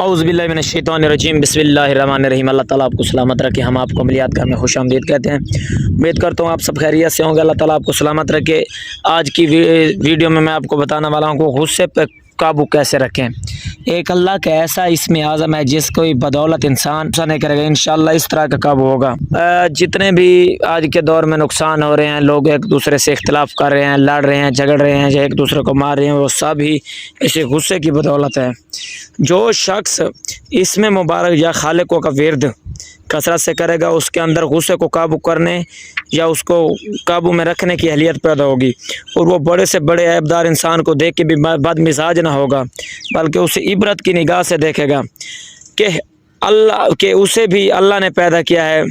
اعوذ باللہ من الشیطان الرجیم بسم اللہ الرحمن الرحیم۔ اللہ تعالیٰ آپ کو سلامت رکھے۔ ہم آپ کو عملیات گھر میں خوش آمدید کہتے ہیں۔ امید کرتا ہوں آپ سب خیریت سے ہوں گے۔ اللہ تعالیٰ آپ کو سلامت رکھے۔ آج کی ویڈیو میں آپ کو بتانے والا ہوں کہ غصے پہ قابو کیسے رکھیں۔ ایک اللہ کا ایسا اسم اعظم ہے جس کو بدولت انسان نہیں کرے گا، انشاءاللہ اس طرح کا قابو ہوگا۔ جتنے بھی آج کے دور میں نقصان ہو رہے ہیں، لوگ ایک دوسرے سے اختلاف کر رہے ہیں، لڑ رہے ہیں، جھگڑ رہے ہیں، ایک دوسرے کو مار رہے ہیں، وہ سب ہی اسی غصے کی بدولت ہے۔ جو شخص اسم مبارک یا خالقوں کا ورد کثرت سے کرے گا، اس کے اندر غصے کو قابو کرنے یا اس کو قابو میں رکھنے کی اہلیت پیدا ہوگی، اور وہ بڑے سے بڑے عیبدار انسان کو دیکھ کے بھی بد مزاج نہ ہوگا، بلکہ اسے عبرت کی نگاہ سے دیکھے گا کہ اسے بھی اللہ نے پیدا کیا ہے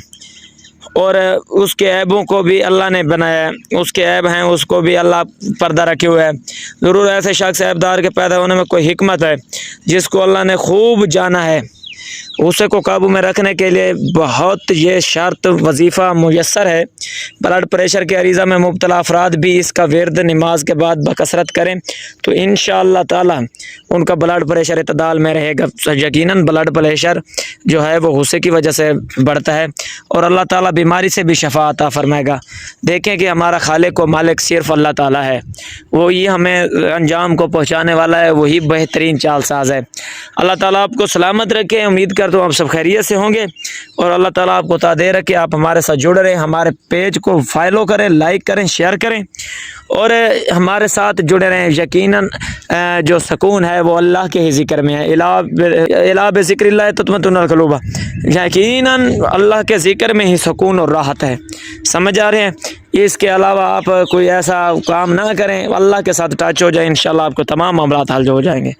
اور اس کے عیبوں کو بھی اللہ نے بنایا ہے۔ اس کے عیب ہیں، اس کو بھی اللہ پردہ رکھے ہوئے ہے۔ ضرور ایسے شخص عیبدار کے پیدا ہونے میں کوئی حکمت ہے جس کو اللہ نے خوب جانا ہے۔ غصے کو قابو میں رکھنے کے لیے بہت یہ شرط وظیفہ میسر ہے۔ بلڈ پریشر کے عریضہ میں مبتلا افراد بھی اس کا ورد نماز کے بعد بکثرت کریں تو انشاءاللہ تعالی ان کا بلڈ پریشر اعتدال میں رہے گا۔ یقیناً بلڈ پریشر جو ہے وہ غصے کی وجہ سے بڑھتا ہے، اور اللہ تعالیٰ بیماری سے بھی شفا عطا فرمائے گا۔ دیکھیں کہ ہمارا خالق و مالک صرف اللہ تعالیٰ ہے، وہی ہمیں انجام کو پہنچانے والا ہے، وہی بہترین چال ساز ہے۔ اللہ تعالیٰ آپ کو سلامت رکھے۔ امید کرتا ہوں آپ سب خیریت سے ہوں گے، اور اللہ تعالیٰ آپ کو عطا دے رکھے۔ آپ ہمارے ساتھ جڑ رہے، ہمارے پیج کو فالو کریں، لائک کریں، شیئر کریں، اور ہمارے ساتھ جڑے رہیں۔ یقیناً جو سکون ہے وہ اللہ کے ہی ذکر میں ہے۔ الا بذکر اللہ تطمئن القلوب۔ یقیناً اللہ کے ذکر میں ہی سکون اور راحت ہے۔ سمجھ آ رہے ہیں؟ اس کے علاوہ آپ کوئی ایسا کام نہ کریں، اللہ کے ساتھ ٹچ ہو جائے، انشاءاللہ آپ کو تمام معاملات حل ہو جائیں گے۔